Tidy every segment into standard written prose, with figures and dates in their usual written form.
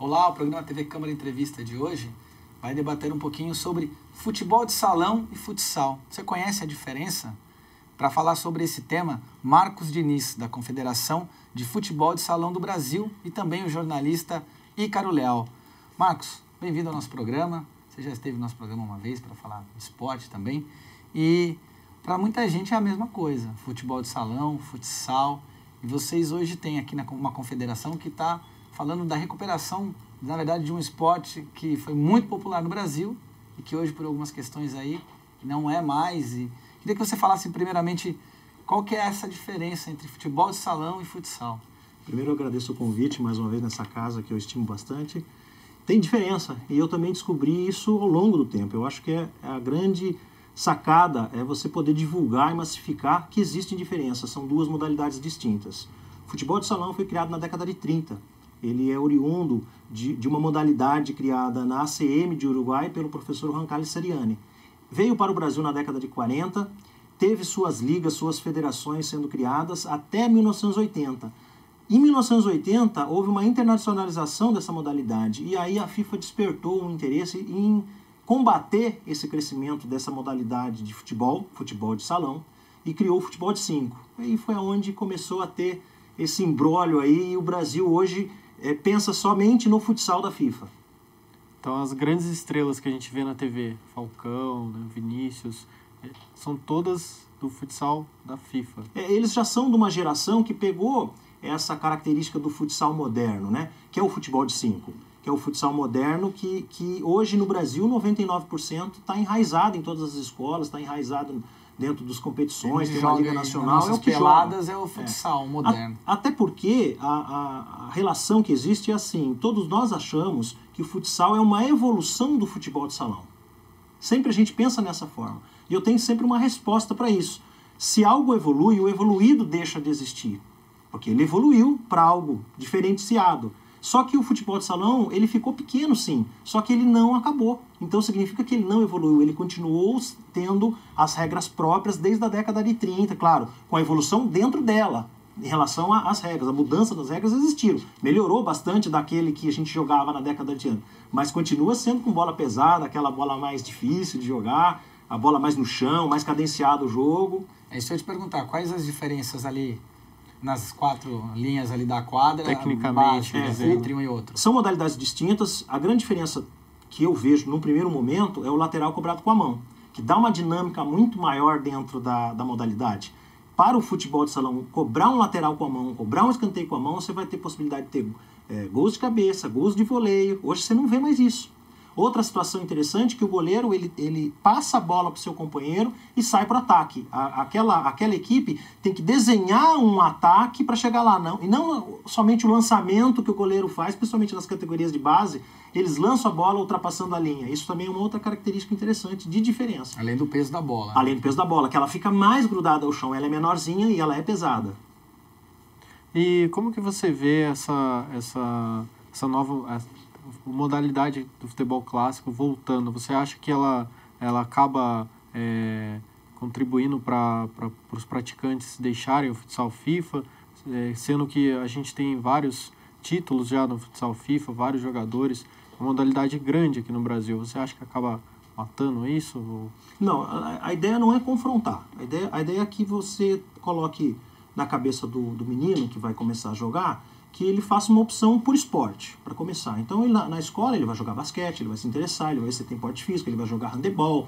Olá, o programa TV Câmara Entrevista de hoje vai debater um pouquinho sobre futebol de salão e futsal. Você conhece a diferença? Para falar sobre esse tema, Marcos Diniz, da Confederação de Futebol de Salão do Brasil, e também o jornalista Ícaro Leal. Marcos, bem-vindo ao nosso programa. Você já esteve no nosso programa uma vez para falar de esporte também. E para muita gente é a mesma coisa, futebol de salão, futsal. E vocês hoje têm aqui uma confederação que está falando da recuperação, na verdade, de um esporte que foi muito popular no Brasil e que hoje, por algumas questões aí, não é mais. E queria que você falasse, primeiramente, qual que é essa diferença entre futebol de salão e futsal. Primeiro, eu agradeço o convite, mais uma vez, nessa casa, que eu estimo bastante. Tem diferença, e eu também descobri isso ao longo do tempo. Eu acho que a grande sacada é você poder divulgar e massificar que existem diferenças. São duas modalidades distintas. O futebol de salão foi criado na década de 30. Ele é oriundo de uma modalidade criada na ACM de Uruguai pelo professor Roncalli Seriani. Veio para o Brasil na década de 40, teve suas ligas, suas federações sendo criadas até 1980. Em 1980, houve uma internacionalização dessa modalidade e aí a FIFA despertou um interesse em combater esse crescimento dessa modalidade de futebol de salão, e criou o futebol de 5. Aí foi onde começou a ter esse imbróglio aí, e o Brasil hoje pensa somente no futsal da FIFA. Então as grandes estrelas que a gente vê na TV, Falcão, né, Vinícius, são todas do futsal da FIFA. Eles já são de uma geração que pegou essa característica do futsal moderno, né? Que é o futebol de 5, que é o futsal moderno que hoje no Brasil 99% está enraizado em todas as escolas, está enraizado dentro das competições, tem uma Liga Nacional, é o que peladas, é o futsal moderno. Até porque a relação que existe é assim, todos nós achamos que o futsal é uma evolução do futebol de salão. Sempre a gente pensa nessa forma. E eu tenho sempre uma resposta para isso. Se algo evolui, o evoluído deixa de existir. Porque ele evoluiu para algo diferenciado. Só que o futebol de salão, ele ficou pequeno sim, só que ele não acabou. Então significa que ele não evoluiu, ele continuou tendo as regras próprias desde a década de 30, claro, com a evolução dentro dela, em relação às regras. A mudança das regras existiram. Melhorou bastante daquele que a gente jogava na década de 30, mas continua sendo com bola pesada, aquela bola mais difícil de jogar, a bola mais no chão, mais cadenciado o jogo. É isso que eu ia te perguntar, quais as diferenças ali nas 4 linhas ali da quadra, tecnicamente, entre um e outro? São modalidades distintas. A grande diferença que eu vejo no primeiro momento é o lateral cobrado com a mão, que dá uma dinâmica muito maior dentro da modalidade. Para o futebol de salão, cobrar um lateral com a mão, cobrar um escanteio com a mão, você vai ter possibilidade de ter gols de cabeça, gols de voleio. Hoje você não vê mais isso. Outra situação interessante é que o goleiro ele passa a bola para o seu companheiro e sai para o ataque. Aquela equipe tem que desenhar um ataque para chegar lá. E não somente o lançamento que o goleiro faz, principalmente nas categorias de base, eles lançam a bola ultrapassando a linha. Isso também é uma outra característica interessante de diferença. Além do peso da bola. Além do peso da bola, que ela fica mais grudada ao chão. Ela é menorzinha e ela é pesada. E como que você vê essa nova modalidade do futebol clássico voltando? Você acha que ela acaba contribuindo para os praticantes deixarem o futsal FIFA, sendo que a gente tem vários títulos já no futsal FIFA, vários jogadores, uma modalidade grande aqui no Brasil? Você acha que acaba matando isso? Não, a ideia não é confrontar. A ideia é que você coloque na cabeça do menino que vai começar a jogar que ele faça uma opção por esporte, para começar. Então, ele, na escola, ele vai jogar basquete, ele vai se interessar, ele vai ver se tem porte físico, ele vai jogar handebol.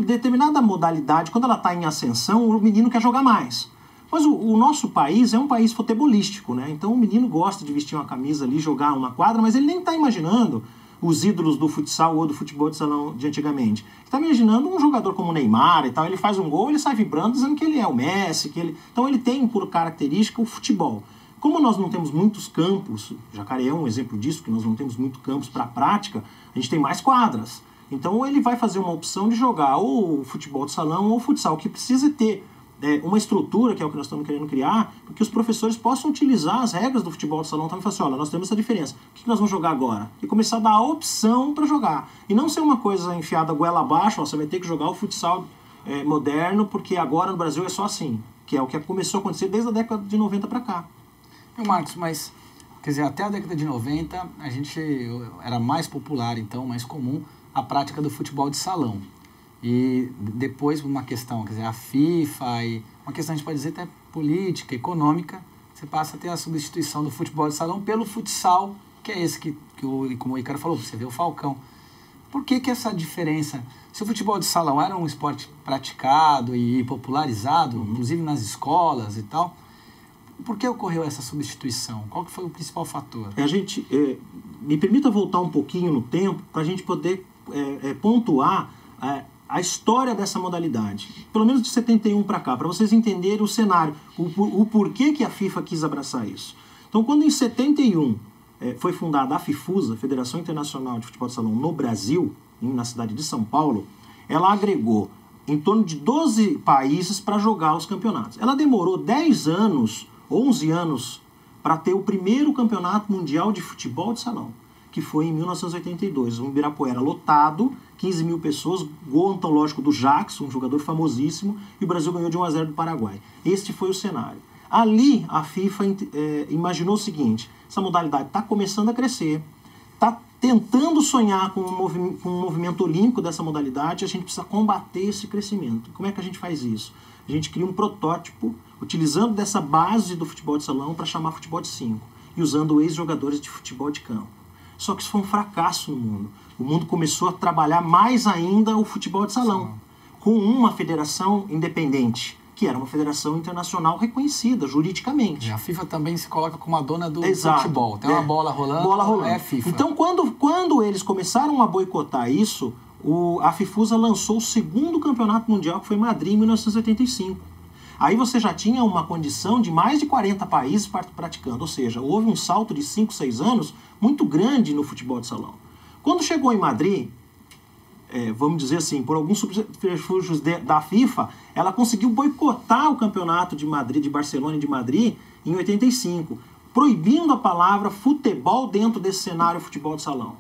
Determinada modalidade, quando ela está em ascensão, o menino quer jogar mais. Mas o nosso país é um país futebolístico, né? Então, o menino gosta de vestir uma camisa ali, jogar uma quadra, mas ele nem está imaginando os ídolos do futsal ou do futebol de salão de antigamente. Ele está imaginando um jogador como o Neymar e tal, ele faz um gol, ele sai vibrando, dizendo que ele é o Messi, Então, ele tem, por característica, o futebol. Como nós não temos muitos campos, Jacareí é um exemplo disso, que nós não temos muitos campos para prática, a gente tem mais quadras. Então ele vai fazer uma opção de jogar ou futebol de salão ou futsal, que precisa ter uma estrutura, que é o que nós estamos querendo criar, para que os professores possam utilizar as regras do futebol de salão também. Falar assim, olha, nós temos essa diferença, o que nós vamos jogar agora? E começar a dar a opção para jogar. E não ser uma coisa enfiada goela abaixo, ó, você vai ter que jogar o futsal moderno, porque agora no Brasil é só assim, que é o que começou a acontecer desde a década de 90 para cá. Marcos, mas Quer dizer, até a década de 90, a gente era mais popular, então, mais comum, a prática do futebol de salão. E depois, uma questão, quer dizer, a FIFA e uma questão, a gente pode dizer, até política, econômica, você passa a ter a substituição do futebol de salão pelo futsal, que é esse como o Ícaro falou, você vê o Falcão. Por que essa diferença? Se o futebol de salão era um esporte praticado e popularizado, inclusive nas escolas e tal, por que ocorreu essa substituição? Qual que foi o principal fator? Me permita voltar um pouquinho no tempo para a gente poder pontuar a história dessa modalidade. Pelo menos de 71 para cá, para vocês entenderem o cenário, o porquê que a FIFA quis abraçar isso. Então, quando em 71 foi fundada a FIFUSA, Federação Internacional de Futebol de Salão, no Brasil, na cidade de São Paulo, ela agregou em torno de 12 países para jogar os campeonatos. Ela demorou 10 anos, 11 anos, para ter o primeiro campeonato mundial de futebol de salão, que foi em 1982. Um Ibirapuera lotado, 15 mil pessoas, gol antológico do Jackson, um jogador famosíssimo, e o Brasil ganhou de 1-0 do Paraguai. Este foi o cenário. Ali, a FIFA imaginou o seguinte: essa modalidade está começando a crescer, está tentando sonhar com um movimento olímpico dessa modalidade, a gente precisa combater esse crescimento. Como é que a gente faz isso? A gente cria um protótipo, utilizando dessa base do futebol de salão para chamar futebol de 5, e usando ex-jogadores de futebol de campo. Só que isso foi um fracasso no mundo. O mundo começou a trabalhar mais ainda o futebol de salão, com uma federação independente, que era uma federação internacional reconhecida juridicamente. E a FIFA também se coloca como a dona do Exato. futebol. Tem uma bola rolando, é a FIFA. Então, quando eles começaram a boicotar isso, a FIFUSA lançou o segundo campeonato mundial, que foi em Madrid, em 1985. Aí você já tinha uma condição de mais de 40 países praticando, ou seja, houve um salto de 5, 6 anos muito grande no futebol de salão. Quando chegou em Madrid, vamos dizer assim, por alguns subterfúgios da FIFA, ela conseguiu boicotar o campeonato de Madrid, de Barcelona e de Madrid, em 85, proibindo a palavra futebol dentro desse cenário futebol de salão.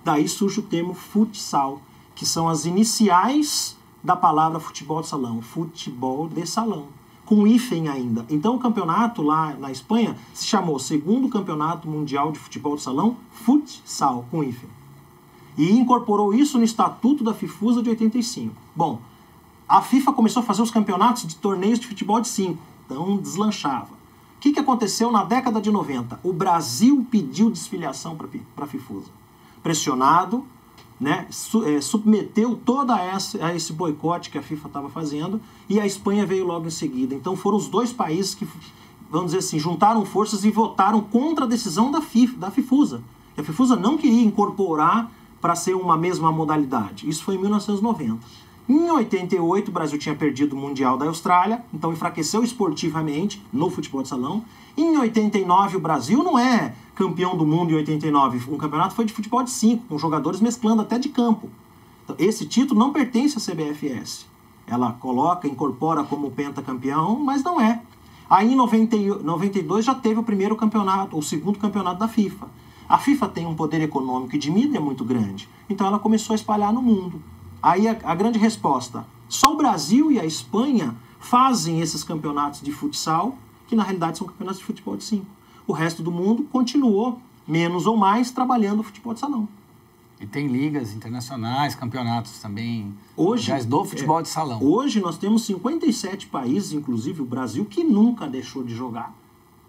Daí surge o termo futsal, que são as iniciais da palavra futebol de salão, futebol de salão, com hífen ainda. Então o campeonato lá na Espanha se chamou Segundo Campeonato Mundial de Futebol de Salão, futsal, com hífen. E incorporou isso no Estatuto da FIFUSA de 85. Bom, a FIFA começou a fazer os campeonatos de torneios de futebol de 5, então deslanchava. O que aconteceu na década de 90? O Brasil pediu desfiliação para a FIFUSA. Pressionado, né, submeteu toda a esse boicote que a FIFA estava fazendo, e a Espanha veio logo em seguida. Então foram os dois países que, vamos dizer assim, juntaram forças e votaram contra a decisão da FIFUSA. A FIFUSA não queria incorporar para ser uma mesma modalidade. Isso foi em 1990. Em 88, o Brasil tinha perdido o Mundial da Austrália, então enfraqueceu esportivamente no futebol de salão. Em 89, o Brasil não é campeão do mundo em 89. O campeonato foi de futebol de 5, com jogadores mesclando até de campo. Então, esse título não pertence à CBFS. Ela incorpora como pentacampeão, mas não é. Aí em 92 já teve o primeiro campeonato, o segundo campeonato da FIFA. A FIFA tem um poder econômico e de mídia muito grande, então ela começou a espalhar no mundo. Aí a grande resposta: só o Brasil e a Espanha fazem esses campeonatos de futsal, que na realidade são campeonatos de futebol de 5. O resto do mundo continuou, menos ou mais, trabalhando o futebol de salão. E tem ligas internacionais, campeonatos também hoje, do futebol de salão. Hoje nós temos 57 países, inclusive o Brasil, que nunca deixou de jogar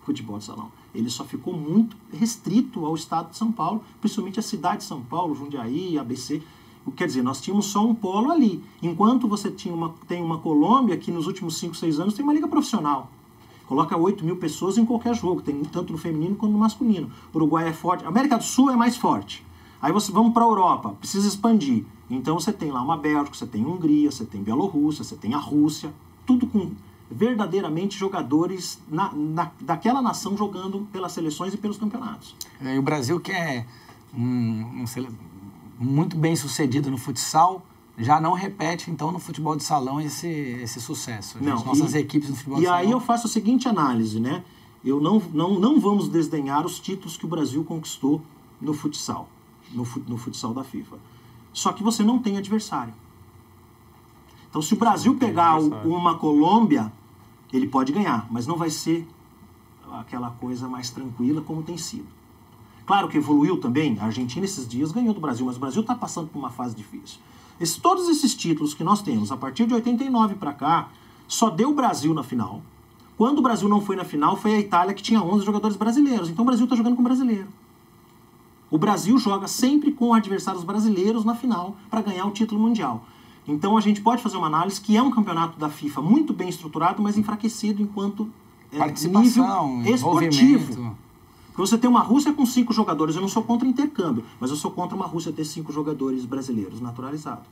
futebol de salão. Ele só ficou muito restrito ao estado de São Paulo, principalmente a cidade de São Paulo, Jundiaí, ABC. Quer dizer, nós tínhamos só um polo ali. Enquanto você tem uma Colômbia que nos últimos 5, 6 anos tem uma liga profissional. Coloca 8 mil pessoas em qualquer jogo, tem tanto no feminino quanto no masculino. O Uruguai é forte, a América do Sul é mais forte. Aí vamos para a Europa, precisa expandir. Então você tem lá uma Bélgica, você tem Hungria, você tem Bielorrússia, você tem a Rússia, tudo com verdadeiramente jogadores daquela nação jogando pelas seleções e pelos campeonatos. E o Brasil, que é muito bem sucedido no futsal, já não repete, então, no futebol de salão esse sucesso. Nossas equipes no futebol de salão. E aí eu faço a seguinte análise, né? Não vamos desdenhar os títulos que o Brasil conquistou no futsal, no futsal da FIFA. Só que você não tem adversário. Então, se o Brasil pegar uma Colômbia, ele pode ganhar, mas não vai ser aquela coisa mais tranquila como tem sido. Claro que evoluiu também, a Argentina esses dias ganhou do Brasil, mas o Brasil está passando por uma fase difícil. Todos esses títulos que nós temos, a partir de 89 para cá, só deu o Brasil na final. Quando o Brasil não foi na final, foi a Itália que tinha 11 jogadores brasileiros. Então o Brasil está jogando com brasileiro. O Brasil joga sempre com adversários brasileiros na final para ganhar o título mundial. Então a gente pode fazer uma análise que é um campeonato da FIFA muito bem estruturado, mas enfraquecido enquanto participação, nível esportivo. Porque você tem uma Rússia com 5 jogadores, eu não sou contra intercâmbio, mas eu sou contra uma Rússia ter 5 jogadores brasileiros naturalizados.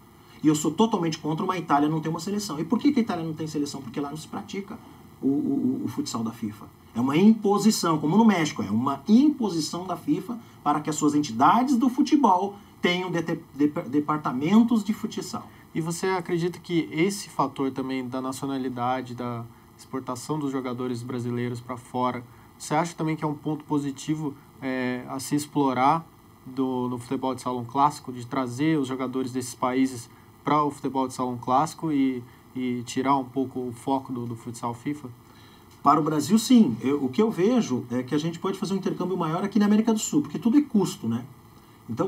E eu sou totalmente contra uma Itália não ter uma seleção. E por que a Itália não tem seleção? Porque lá não se pratica o futsal da FIFA. É uma imposição, como no México, é uma imposição da FIFA para que as suas entidades do futebol tenham departamentos de futsal. E você acredita que esse fator também da nacionalidade, da exportação dos jogadores brasileiros para fora, você acha também que é um ponto positivo a se explorar no futebol de salão clássico, de trazer os jogadores desses países para o futebol de salão clássico e tirar um pouco o foco do futsal FIFA? Para o Brasil, sim. O que eu vejo é que a gente pode fazer um intercâmbio maior aqui na América do Sul, porque tudo é custo, né? Então,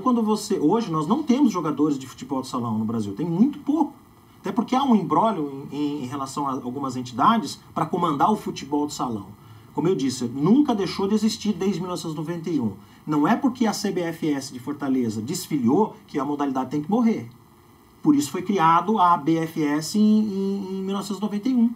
hoje, nós não temos jogadores de futebol de salão no Brasil, tem muito pouco. Até porque há um imbróglio em relação a algumas entidades para comandar o futebol de salão. Como eu disse, nunca deixou de existir desde 1991. Não é porque a CBFS de Fortaleza desfiliou que a modalidade tem que morrer. Por isso foi criado a BFS em 1991.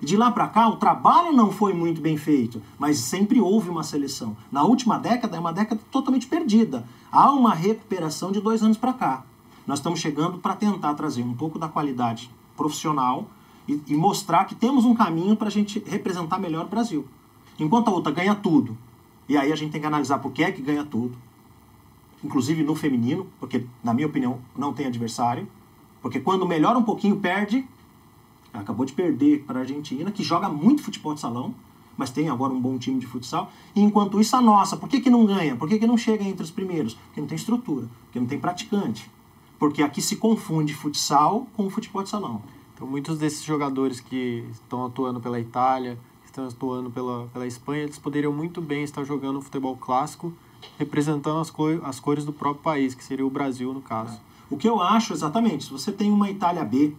De lá para cá, o trabalho não foi muito bem feito, mas sempre houve uma seleção. Na última década, é uma década totalmente perdida. Há uma recuperação de 2 anos para cá. Nós estamos chegando para tentar trazer um pouco da qualidade profissional e mostrar que temos um caminho para a gente representar melhor o Brasil. Enquanto a outra ganha tudo, e aí a gente tem que analisar por que é que ganha tudo, inclusive no feminino, porque, na minha opinião, não tem adversário, porque quando melhora um pouquinho, perde. Acabou de perder para a Argentina, que joga muito futebol de salão, mas tem agora um bom time de futsal. E enquanto isso, a nossa, por que não ganha? Por que não chega entre os primeiros? Porque não tem estrutura, porque não tem praticante. Porque aqui se confunde futsal com futebol de salão. Então, muitos desses jogadores que estão atuando pela Itália, que estão atuando pela Espanha, eles poderiam muito bem estar jogando futebol clássico, representando as cores do próprio país, que seria o Brasil, no caso. O que eu acho, exatamente, se você tem uma Itália B,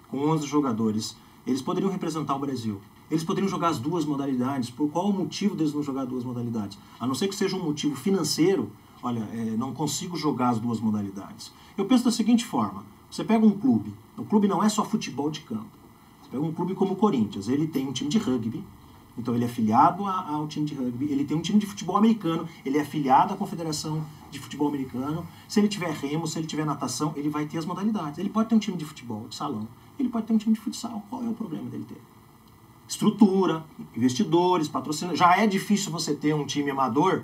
com 11 jogadores, eles poderiam representar o Brasil. Eles poderiam jogar as 2 modalidades. Por qual o motivo deles não jogar 2 modalidades? A não ser que seja um motivo financeiro, olha, não consigo jogar as 2 modalidades. Eu penso da seguinte forma, você pega um clube, o clube não é só futebol de campo. Você pega um clube como o Corinthians, ele tem um time de rugby, então ele é afiliado ao time de rugby, ele tem um time de futebol americano, ele é afiliado à Confederação de Futebol Americano. Se ele tiver remo, se ele tiver natação, ele vai ter as modalidades. Ele pode ter um time de futebol, de salão, ele pode ter um time de futsal. Qual é o problema dele ter? Estrutura, investidores, patrocínio. Já é difícil você ter um time amador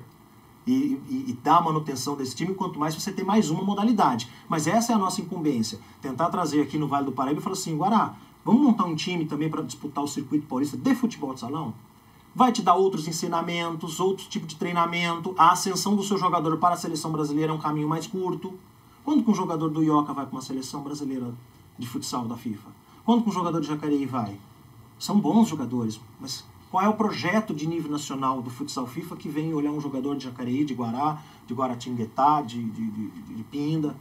e dar a manutenção desse time, quanto mais você ter mais uma modalidade. Mas essa é a nossa incumbência. Tentar trazer aqui no Vale do Paraíba e falar assim, Guará, vamos montar um time também para disputar o circuito paulista de futebol de salão? Vai te dar outros ensinamentos, outros tipos de treinamento. A ascensão do seu jogador para a seleção brasileira é um caminho mais curto. Quando que um jogador do Ioca vai para uma seleção brasileira de futsal da FIFA? Quando que um jogador de Jacareí vai? São bons jogadores, mas qual é o projeto de nível nacional do futsal FIFA que vem olhar um jogador de Jacareí, de Guará, de Guaratinguetá, de Pinda?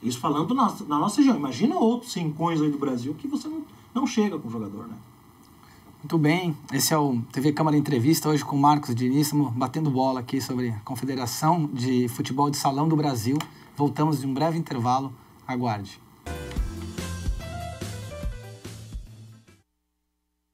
Isso falando na nossa região. Imagina outros rincões aí do Brasil que você não chega com o jogador, né? Muito bem, esse é o TV Câmara Entrevista, hoje com o Marcos Diniz, batendo bola aqui sobre a Confederação de Futebol de Salão do Brasil. Voltamos de um breve intervalo, aguarde.